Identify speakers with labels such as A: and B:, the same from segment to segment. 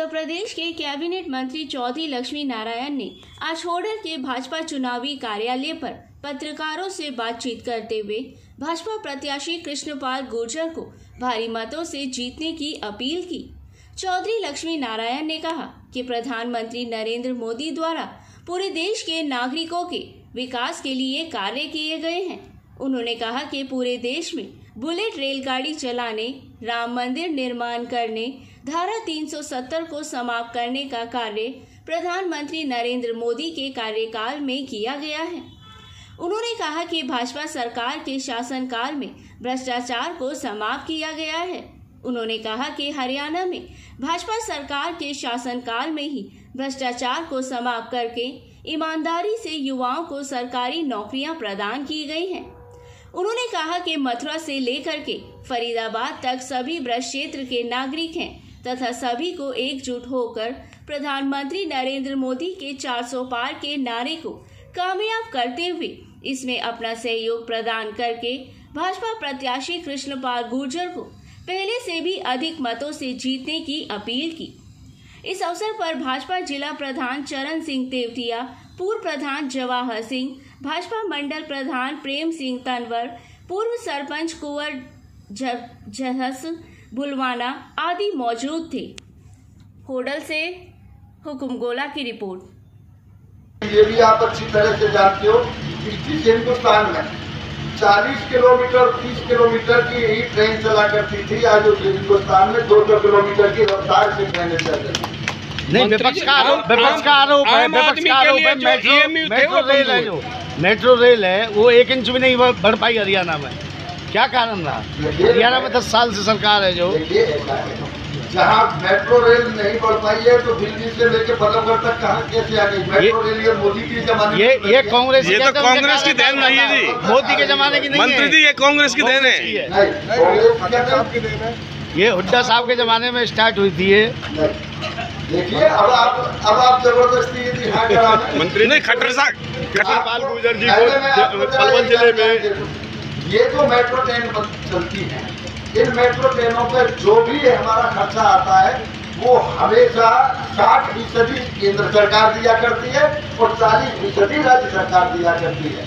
A: प्रदेश के कैबिनेट मंत्री चौधरी लक्ष्मी नारायण ने आज होडल के भाजपा चुनावी कार्यालय पर पत्रकारों से बातचीत करते हुए भाजपा प्रत्याशी कृष्णपाल गुर्जर को भारी मतों से जीतने की अपील की। चौधरी लक्ष्मी नारायण ने कहा कि प्रधानमंत्री नरेंद्र मोदी द्वारा पूरे देश के नागरिकों के विकास के लिए कार्य किए गए हैं। उन्होंने कहा कि पूरे देश में बुलेट रेलगाड़ी चलाने, राम मंदिर निर्माण करने, धारा 370 को समाप्त करने का कार्य प्रधानमंत्री नरेंद्र मोदी के कार्यकाल में किया गया है। उन्होंने कहा कि भाजपा सरकार के शासनकाल में भ्रष्टाचार को समाप्त किया गया है। उन्होंने कहा कि हरियाणा में भाजपा सरकार के शासनकाल में ही भ्रष्टाचार को समाप्त करके ईमानदारी से युवाओं को सरकारी नौकरियां प्रदान की गई हैं। उन्होंने कहा कि मथुरा से लेकर के फरीदाबाद तक सभी ब्रज क्षेत्र के नागरिक हैं तथा सभी को एकजुट होकर प्रधानमंत्री नरेंद्र मोदी के 400 पार के नारे को कामयाब करते हुए इसमें अपना सहयोग प्रदान करके भाजपा प्रत्याशी कृष्णपाल गुर्जर को पहले से भी अधिक मतों से जीतने की अपील की। इस अवसर पर भाजपा जिला प्रधान चरण सिंह तेवतिया, पूर्व प्रधान जवाहर सिंह, भाजपा मंडल प्रधान प्रेम सिंह तंवर, पूर्व सरपंच कुंवर जहस बुलवाना आदि मौजूद थे। होडल से हुकुम गोला की रिपोर्ट।
B: ये भी आप अच्छी तरह से जानते हो कि इस हिंदुस्तान में 40 किलोमीटर 30 किलोमीटर की यही ट्रेन चला करती थी। आज उस हिंदुस्तान में 200 किलोमीटर की रफ्तार से ट्रेनें चल रही है।
C: नहीं, विपक्ष का आरोप है मेट्रो रेल है वो 1 इंच भी नहीं बढ़ पाई हरियाणा में। क्या कारण रहा? हरियाणा में 10 साल से सरकार है जो
B: जहाँ मेट्रो रेल नहीं बढ़ पाई है तो दिल्ली से लेकर बल्लभगढ़ तक कहाँ कैसे आ गई मेट्रो रेल? ये मोदी के जमाने
C: ये कांग्रेस
D: तो कांग्रेस की देन नहीं है जी,
C: मोदी के जमाने की नहीं है
D: मंत्री जी, ये कांग्रेस की देन है।
C: ये हुड्डा साहब के जमाने में स्टार्ट हुई थी।
B: देखिए अब आप जबरदस्ती
D: मंत्री नहीं कृष्णपाल गुर्जर जी को पलवल जिले में
B: ये जो मेट्रो ट्रेन चलती है, इन मेट्रो ट्रेनों पर जो भी हमारा खर्चा आता है वो हमेशा 60% केंद्र सरकार दिया करती है और 40% राज्य सरकार दिया करती है।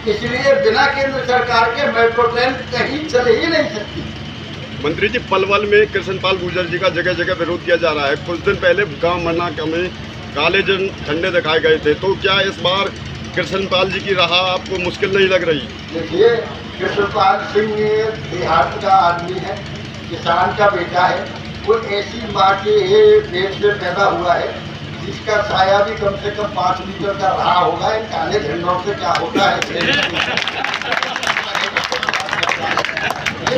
B: इसलिए बिना केंद्र सरकार के मेट्रो ट्रेन कहीं चल ही नहीं सकती।
D: मंत्री जी, पलवल में कृष्णपाल गुर्जर जी का जगह जगह विरोध किया जा रहा है। कुछ दिन पहले गांव मन्ना में काले झंडे दिखाए गए थे, तो क्या इस बार कृष्णपाल जी की राह आपको मुश्किल नहीं लग रही?
B: देखिए, कृष्णपाल सिंह बिहार का आदमी है, किसान का बेटा है। वो ऐसी माँ के पेट से पैदा हुआ है जिसका साया भी कम से कम 5 मीटर का रहा होगा। इन काले झंडों से क्या होता है?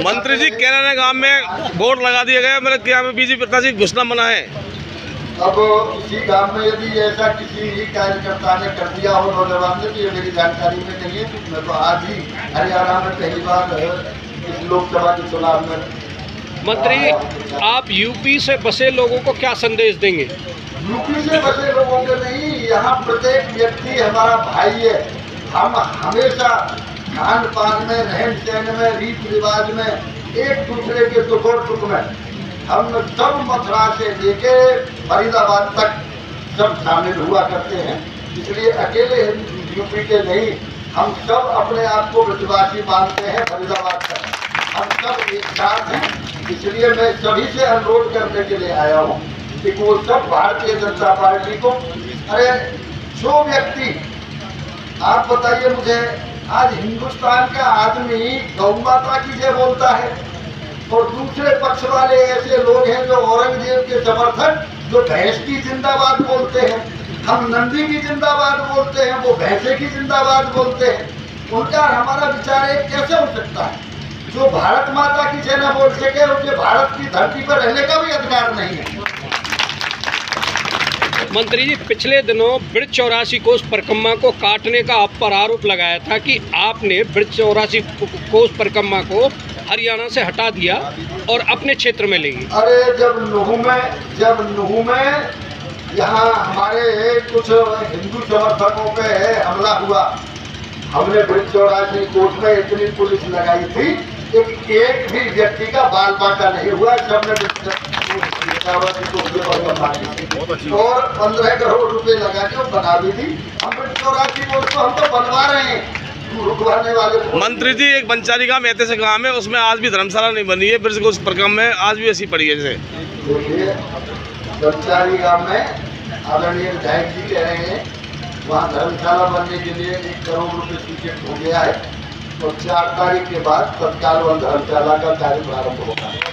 D: मंत्री जी, केराना गांव में बोर्ड लगा दिया गया, मतलब क्या में बीजेपी प्रत्याशी घुसना मना है।
B: अब इसी गांव में यदि ऐसा किसी ही कार्यकर्ता ने कर दिया हो नौजवान ने, तो ये मेरी जानकारी में नहीं है। मैं तो आज ही हरियाणा में पहली बार इस लोकसभा के चुनाव में।
E: मंत्री, आप यूपी से बसे लोगों को क्या संदेश देंगे?
B: यूपी से बसे लोगों को नहीं, यहाँ प्रत्येक व्यक्ति हमारा भाई है। हम हमेशा खान पान में, रहन सहन में, रीति रिवाज में, एक दूसरे के दुख और सुख में हम सब मथुरा से लेके फरीदाबाद तक सब शामिल हुआ करते हैं। इसलिए अकेले यूपी के नहीं, हम सब अपने आप को ब्रजवासी मानते हैं। फरीदाबाद तक हम सब एक साथ हैं। इसलिए मैं सभी से अनुरोध करने के लिए आया हूँ कि वो सब भारतीय जनता पार्टी को, अरे जो व्यक्ति, आप बताइए मुझे, आज हिंदुस्तान का आदमी गौ माता की जय बोलता है और दूसरे पक्ष वाले ऐसे लोग हैं जो औरंगजेब के समर्थक, जो भैंस की जिंदाबाद बोलते हैं। हम नंदी की जिंदाबाद बोलते हैं, वो भैंसे की जिंदाबाद बोलते हैं। उनका हमारा विचार एक कैसे हो सकता है? जो भारत माता की जय न बोल सके उसे भारत की धरती पर रहने का भी अधिकार नहीं है।
E: मंत्री जी, पिछले दिनों ब्रिज 84 कोस परिक्रमा को काटने का आप पर आरोप लगाया था कि आपने ब्रिज 84 कोस परिक्रमा को हरियाणा से हटा दिया और अपने क्षेत्र में ले गए।
B: अरे जब नुहू में यहाँ हमारे कुछ हिंदू समर्थकों पे हमला हुआ, हमने ब्रिज 84 कोस में इतनी पुलिस लगाई थी, एक भी व्यक्ति का बाल बांका नहीं हुआ। सबने ब्रिक्षौरासी कोष परिक्रमा की और 15 करोड़ रुपए लगा के बना भी दी। हम ब्रिक्षौरासी कोष को हम तो बनवा रहे हैं, रुकवाने वाले।
F: मंत्री जी, एक बंचारी गांव ऐसे से गाँव है, उसमें आज भी धर्मशाला नहीं बनी है, ब्रिज कोष परिक्रमा में आज भी ऐसी पड़ी है। जैसे
B: देखिए बंचारी गांव में आदरणीय विधायक जी कह रहे हैं वहाँ धर्मशाला बनने के लिए 1 करोड़ रुपए स्वीकृत हो गया है और 4 तारीख के बाद तत्काल धर्मशाला का कार्य प्रारंभ होगा।